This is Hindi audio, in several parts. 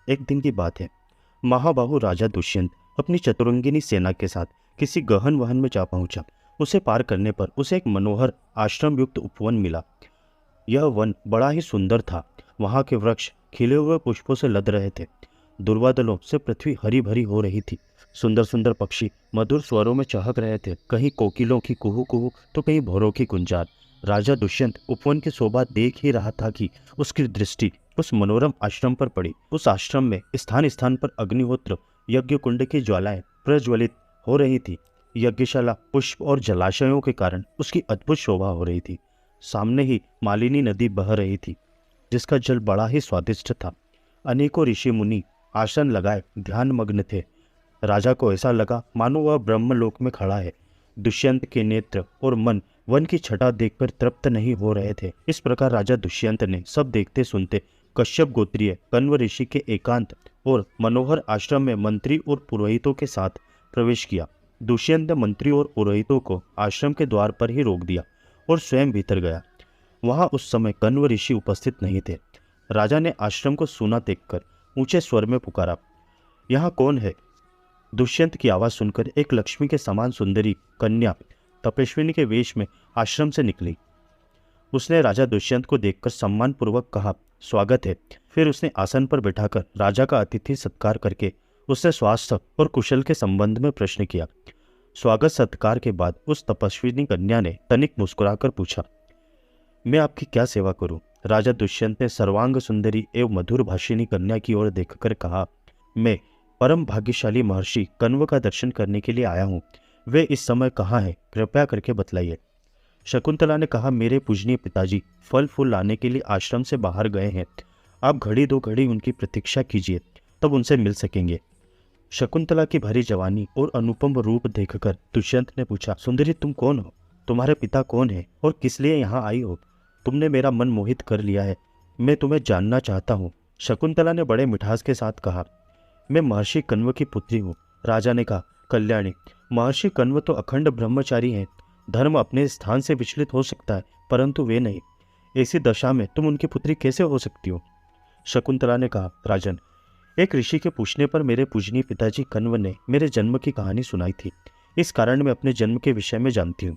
एक दिन की बात है। महाबाहु राजा दुष्यंत अपनी चतुरंगिनी सेना के साथ किसी गहन वहन में जा पहुंचा। उसे पार करने पर उसे एक मनोहर आश्रम युक्त उपवन मिला। यह वन बड़ा ही सुंदर था। वहां के वृक्ष खिले हुए पुष्पों से लद रहे थे। दुर्वादलों से पृथ्वी हरी भरी हो रही थी। सुंदर सुंदर पक्षी मधुर स्वरों में चहक रहे थे, कहीं कोकिलों की कुहू कुहू तो कहीं भौरों की गुंजार। राजा दुष्यंत उपवन की शोभा देख ही रहा था कि उसकी दृष्टि उस मनोरम आश्रम पर पड़ी। उस आश्रम में स्थान स्थान पर अग्निहोत्र यज्ञ कुंड की ज्वालाएं प्रज्वलित हो रही थी। यज्ञशाला पुष्प और जलाशयों के कारण उसकी अद्भुत शोभा हो रही थी। सामने ही मालिनी नदी बह रही थी, जिसका जल बड़ा ही स्वादिष्ट था। अनेकों ऋषि मुनि आसन लगाए ध्यान मग्न थे। राजा को ऐसा लगा मानो वह ब्रह्मलोक में खड़ा है। दुष्यंत के नेत्र और मन वन की छटा देखकर तृप्त नहीं हो रहे थे। इस प्रकार राजा दुष्यंत ने सब देखते सुनते कश्यप गोत्रीय कण्व ऋषि के एकांत और मनोहर आश्रम में मंत्री और पुरोहितों के साथ प्रवेश किया। दुष्यंत ने मंत्री और पुरोहितों को आश्रम के द्वार पर ही रोक दिया और स्वयं भीतर गया। वहां उस समय कण्व ऋषि उपस्थित नहीं थे। राजा ने आश्रम को सूना देखकर ऊंचे स्वर में पुकारा, यहाँ कौन है? दुष्यंत की आवाज सुनकर एक लक्ष्मी के समान सुंदरी कन्या तपस्विनी के वेश में आश्रम से निकली। उसने राजा दुष्यंत को देखकर सम्मान पूर्वक कहा, स्वागत है। फिर उसने आसन पर बैठाकर राजा का अतिथि सत्कार करके उससे स्वास्थ्य और कुशल के संबंध में प्रश्न किया। स्वागत सत्कार के बाद उस तपस्विनी कन्या ने तनिक मुस्कुराकर पूछा, मैं आपकी क्या सेवा करूं? राजा दुष्यंत ने सर्वांग सुंदरी एवं मधुर भाषिणी कन्या की ओर देखकर कहा, मैं परम भाग्यशाली महर्षि कण्व का दर्शन करने के लिए आया हूँ। वे इस समय कहाँ हैं? कृपया करके बतलाइए। शकुंतला ने कहा, मेरे पूजनीय पिताजी फल फूल लाने के लिए आश्रम से बाहर गए हैं। आप घड़ी दो घड़ी उनकी प्रतीक्षा कीजिए, तब उनसे मिल सकेंगे। शकुंतला की भरी जवानी और अनुपम रूप देखकर दुष्यंत ने पूछा, सुंदरी तुम कौन हो? तुम्हारे पिता कौन है और किस लिए यहाँ आई हो? तुमने मेरा मन मोहित कर लिया है। मैं तुम्हें जानना चाहता हूँ। शकुंतला ने बड़े मिठास के साथ कहा, मैं महर्षि कण्व की पुत्री हूँ। राजा ने कहा, कल्याणी, महर्षि कण्व तो अखंड ब्रह्मचारी हैं। धर्म अपने स्थान से विचलित हो सकता है, परंतु वे नहीं। ऐसी दशा में तुम उनकी पुत्री कैसे हो सकती हो? शकुंतला ने कहा, राजन, एक ऋषि के पूछने पर मेरे पूजनीय पिताजी कण्व ने मेरे जन्म की कहानी सुनाई थी। इस कारण मैं अपने जन्म के विषय में जानती हूँ।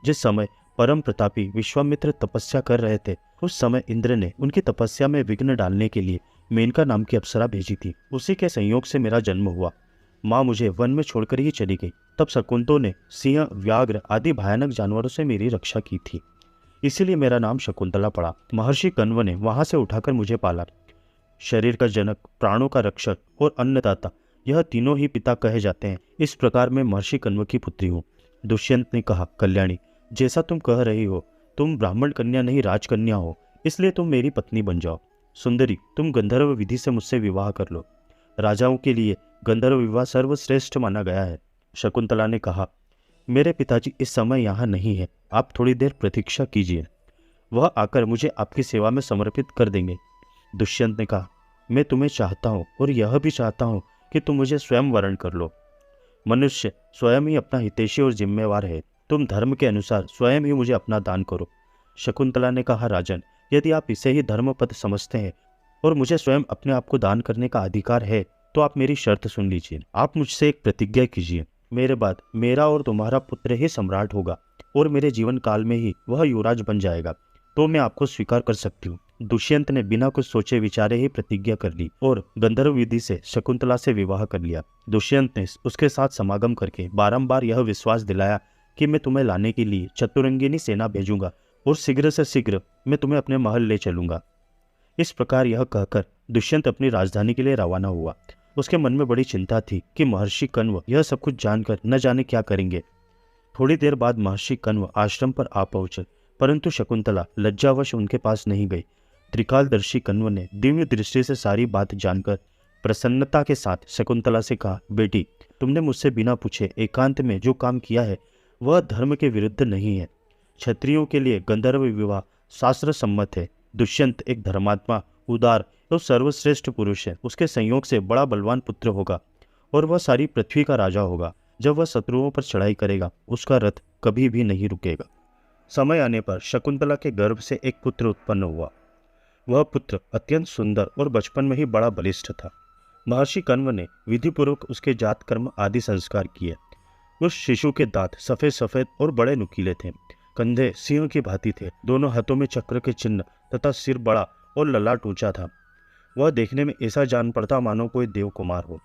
जिस समय परम प्रतापी विश्वामित्र तपस्या कर रहे थे, उस समय इंद्र ने उनकी तपस्या में विघ्न डालने के लिए मेनका नाम की अप्सरा भेजी थी। उसी के संयोग से मेरा जन्म हुआ। माँ मुझे वन में छोड़कर ही चली गई। तब शकुंतों ने सिंह, व्याघ्र आदि भयानक जानवरों से मेरी रक्षा की थी। इसीलिए मेरा नाम शकुंतला पड़ा। महर्षि कण्व ने वहां से उठाकर मुझे पाला। शरीर का जनक, प्राणों का रक्षक और अन्नदाता, यह तीनों ही पिता कहे जाते हैं। इस प्रकार मैं महर्षि कण्व की पुत्री हूँ। दुष्यंत ने कहा, कल्याणी, जैसा तुम कह रही हो, तुम ब्राह्मण कन्या नहीं राजकन्या हो, इसलिए तुम मेरी पत्नी बन जाओ। सुंदरी, तुम गंधर्व विधि से मुझसे विवाह कर लो। राजाओं के लिए गंधर्व विवाह सर्वश्रेष्ठ माना गया है। शकुंतला ने कहा, मेरे पिताजी इस समय यहाँ नहीं है, आप थोड़ी देर प्रतीक्षा कीजिए। वह आकर मुझे आपकी सेवा में समर्पित कर देंगे। दुष्यंत ने कहा, मैं तुम्हें चाहता हूँ और यह भी चाहता हूँ कि तुम मुझे स्वयं वरण कर लो। मनुष्य स्वयं ही अपना हितैषी और जिम्मेवार है। तुम धर्म के अनुसार स्वयं ही मुझे अपना दान करो। शकुंतला ने कहा, राजन, यदि आप इसे ही धर्मपद समझते हैं और मुझे स्वयं अपने आप को दान करने का अधिकार है, तो आप मेरी शर्त सुन लीजिए। आप मुझसे एक प्रतिज्ञा कीजिए। मेरे बाद मेरा और तुम्हारा पुत्र ही सम्राट होगा और मेरे जीवन काल में ही वह युवराज बन जाएगा, तो मैं आपको स्वीकार कर सकती हूँ। दुष्यंत ने बिना कुछ सोचे विचारे ही प्रतिज्ञा कर ली और गंधर्व विधि से शकुंतला से विवाह कर लिया। दुष्यंत ने उसके साथ समागम करके बारंबार यह विश्वास दिलाया कि मैं तुम्हें लाने के लिए चतुरंगिनी सेना भेजूंगा और शीघ्र से शीघ्र मैं तुम्हें अपने महल ले चलूंगा। इस प्रकार यह कहकर दुष्यंत अपनी राजधानी के लिए रवाना हुआ। उसके मन में बड़ी चिंता थी कि महर्षि कण्व यह सब कुछ जानकर न जाने क्या करेंगे। थोड़ी देर बाद महर्षि कण्व आश्रम पर आ पहुंचे, परंतु शकुंतला लज्जावश उनके पास नहीं गई। त्रिकालदर्शी कण्व ने दिव्य दृष्टि से सारी बात जानकर प्रसन्नता के साथ शकुंतला से कहा, बेटी, तुमने मुझसे बिना पूछे एकांत में जो काम किया है वह धर्म के विरुद्ध नहीं है। क्षत्रियों के लिए गंधर्व विवाह शास्त्र सम्मत है। दुष्यंत एक धर्मात्मा, उदार और सर्वश्रेष्ठ पुरुष है। उसके संयोग से बड़ा बलवान पुत्र होगा और वह सारी पृथ्वी का राजा होगा। जब वह शत्रुओं पर चढ़ाई करेगा, उसका रथ कभी भी नहीं रुकेगा। समय आने पर शकुंतला के गर्भ से एक पुत्र उत्पन्न हुआ। वह पुत्र अत्यंत सुंदर और बचपन में ही बड़ा बलिष्ठ था। महर्षि कण्व ने विधिपूर्वक उसके जात कर्म आदि संस्कार किए। उस शिशु के दांत सफेद सफेद और बड़े नुकीले थे, कंधे सिंह की भांति थे, दोनों हाथों में चक्र के चिन्ह तथा सिर बड़ा और ललाट ऊंचा था। वह देखने में ऐसा जान पड़ता मानो कोई देव कुमार हो।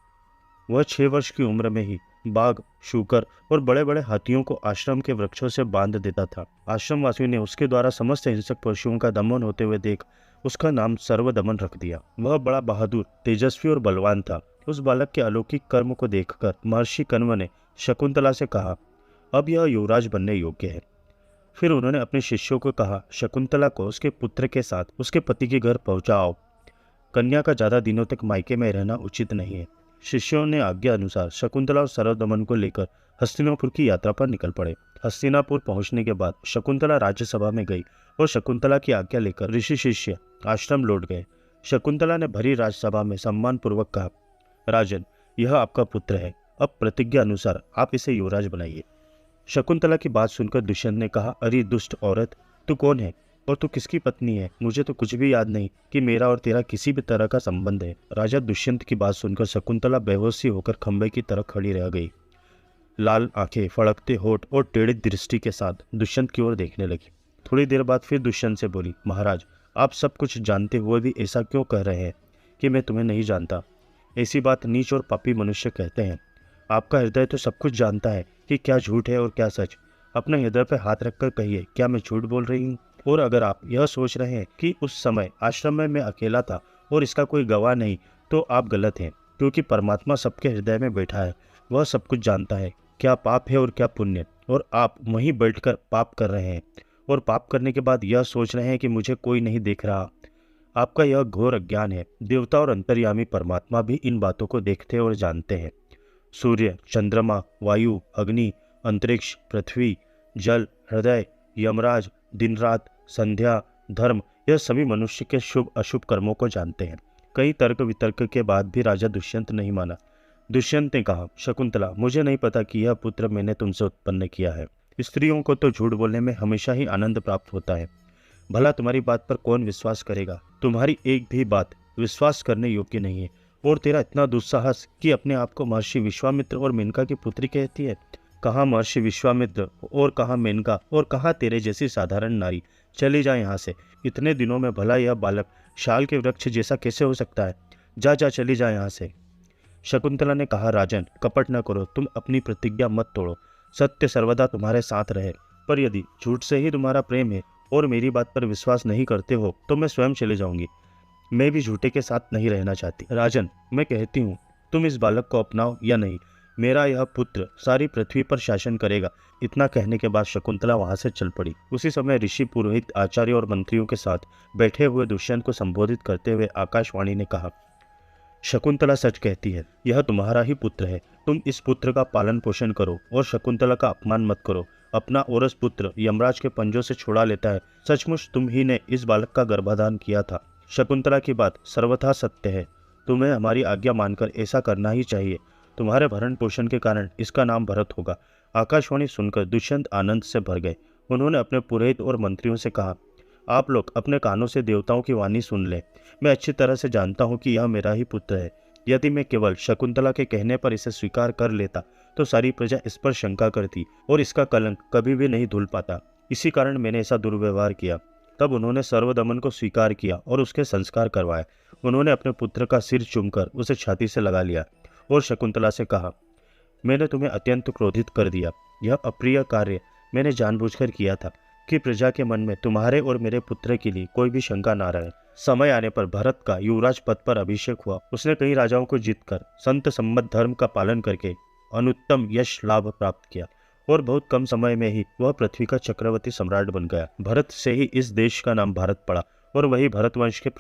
वह 6 वर्ष की उम्र में ही बाघ, शूकर और बड़े बड़े हाथियों को आश्रम के वृक्षों से बांध देता था। आश्रम वासियों ने उसके द्वारा समस्त हिंसक पशुओं का दमन होते हुए देख उसका नाम सर्वदमन रख दिया। वह बड़ा बहादुर, तेजस्वी और बलवान था। उस बालक के अलौकिक कर्म को देखकर महर्षि कण्व ने शकुंतला से कहा, अब यह युवराज बनने योग्य है। फिर उन्होंने अपने शिष्यों को कहा, शकुंतला को उसके पुत्र के साथ उसके पति के घर पहुंचाओ। कन्या का ज्यादा दिनों तक मायके में रहना उचित नहीं है। शिष्यों ने आज्ञा अनुसार शकुंतला और सर्वदमन को लेकर हस्तिनापुर की यात्रा पर निकल पड़े। हस्तिनापुर पहुंचने के बाद शकुंतला राज्यसभा में गई और शकुंतला की आज्ञा लेकर ऋषि शिष्य आश्रम लौट गए। शकुंतला ने भरी राजसभा में सम्मान पूर्वक कहा, राजन, यह आपका पुत्र है, अब प्रतिज्ञा अनुसार आप इसे युवराज बनाइए। शकुंतला की बात सुनकर दुष्यंत ने कहा, अरे दुष्ट औरत, तू कौन है और तू किसकी पत्नी है? मुझे तो कुछ भी याद नहीं कि मेरा और तेरा किसी भी तरह का संबंध है। राजा दुष्यंत की बात सुनकर शकुंतला बेहोशी होकर खंबे की तरह खड़ी रह गई। लाल आंखें, फड़कते होठ और टेढ़ी दृष्टि के साथ दुष्यंत की ओर देखने लगी। थोड़ी देर बाद फिर दुष्यंत से बोली, महाराज, आप सब कुछ जानते हुए भी ऐसा क्यों कह रहे हैं कि मैं तुम्हें नहीं जानता? ऐसी बात नीच और पापी मनुष्य कहते हैं। आपका हृदय तो सब कुछ जानता है कि क्या झूठ है और क्या सच। अपने हृदय पर हाथ रखकर कहिए, क्या मैं झूठ बोल रही हूँ? और अगर आप यह सोच रहे हैं कि उस समय आश्रम में मैं अकेला था और इसका कोई गवाह नहीं, तो आप गलत हैं, क्योंकि परमात्मा सबके हृदय में बैठा है। वह सब कुछ जानता है, क्या पाप है और क्या पुण्य, और आप वहीं बैठकर पाप कर रहे हैं और पाप करने के बाद यह सोच रहे हैं कि मुझे कोई नहीं देख रहा। आपका यह घोर अज्ञान है। देवता और अंतर्यामी परमात्मा भी इन बातों को देखते और जानते हैं। सूर्य, चंद्रमा, वायु, अग्नि, अंतरिक्ष, पृथ्वी, जल, हृदय, यमराज, दिन रात, संध्या, धर्म, यह सभी मनुष्य के शुभ अशुभ कर्मों को जानते हैं। कई तर्क वितर्क के बाद भी राजा दुष्यंत नहीं माना। दुष्यंत ने कहा, शकुंतला, मुझे नहीं पता कि यह पुत्र मैंने तुमसे उत्पन्न किया है। स्त्रियों को तो झूठ बोलने में हमेशा ही आनंद प्राप्त होता है। भला तुम्हारी बात पर कौन विश्वास करेगा? तुम्हारी एक भी बात विश्वास करने योग्य नहीं है। और तेरा इतना दुस्साहस कि अपने आप को महर्षि विश्वामित्र और मेनका की पुत्री कहती है। कहाँ महर्षि विश्वामित्र और कहाँ मेनका और कहाँ तेरे जैसी साधारण नारी। चली जा यहाँ से। इतने दिनों में भला यह बालक शाल के वृक्ष जैसा कैसे हो सकता है? जा जा, चली जा यहाँ से। शकुंतला ने कहा, राजन, कपट न करो, तुम अपनी प्रतिज्ञा मत तोड़ो। सत्य सर्वदा तुम्हारे साथ रहे। पर यदि झूठ से ही तुम्हारा प्रेम है और मेरी बात पर विश्वास नहीं करते हो तो मैं स्वयं चले जाऊंगी। मैं भी झूठे के साथ नहीं रहना चाहती। राजन, मैं कहती हूँ, तुम इस बालक को अपनाओ या नहीं। मेरा यह पुत्र सारी पृथ्वी पर शासन करेगा। इतना कहने के बाद शकुंतला वहां से चल पड़ी। उसी समय ऋषि, पुरोहित, आचार्य और मंत्रियों के साथ बैठे हुए दुष्यंत को संबोधित करते हुए आकाशवाणी ने कहा, शकुंतला सच कहती है, यह तुम्हारा ही पुत्र है। तुम इस पुत्र का पालन पोषण करो और शकुंतला का अपमान मत करो। अपना औरस पुत्र यमराज के पंजों से छुड़ा लेता है। सचमुच तुम ही ने इस बालक का गर्भाधान किया था। शकुंतला की बात सर्वथा सत्य है। तुम्हें हमारी आज्ञा मानकर ऐसा करना ही चाहिए। तुम्हारे भरण पोषण के कारण इसका नाम भरत होगा। आकाशवाणी सुनकर दुष्यंत आनंद से भर गए। उन्होंने अपने पुरोहित और मंत्रियों से कहा, आप लोग अपने कानों से देवताओं की वाणी सुन लें। मैं अच्छी तरह से जानता हूँ कि यह मेरा ही पुत्र है। यदि मैं केवल शकुंतला के कहने पर इसे स्वीकार कर लेता तो सारी प्रजा इस पर शंका करती और इसका कलंक कभी भी नहीं धुल पाता। इसी कारण मैंने ऐसा दुर्व्यवहार किया। तब उन्होंने सर्वदमन को स्वीकार किया और उसके संस्कार करवाए। उन्होंने अपने पुत्र का सिर चूमकर उसे छाती से लगा लिया और शकुंतला से कहा, मैंने तुम्हें अत्यंत क्रोधित कर दिया। यह अप्रिय कार्य मैंने जानबूझकर किया था कि प्रजा के मन में तुम्हारे और मेरे पुत्र के लिए कोई भी शंका ना रहे। समय आने पर भरत का युवराज पद पर अभिषेक हुआ। उसने कई राजाओं को जीतकर संत सम्मत धर्म का पालन करके अनुत्तम यश लाभ प्राप्त किया और बहुत कम समय में ही वह पृथ्वी का चक्रवर्ती सम्राट बन गया। भरत से ही इस देश का नाम भारत पड़ा और वही भरतवंश के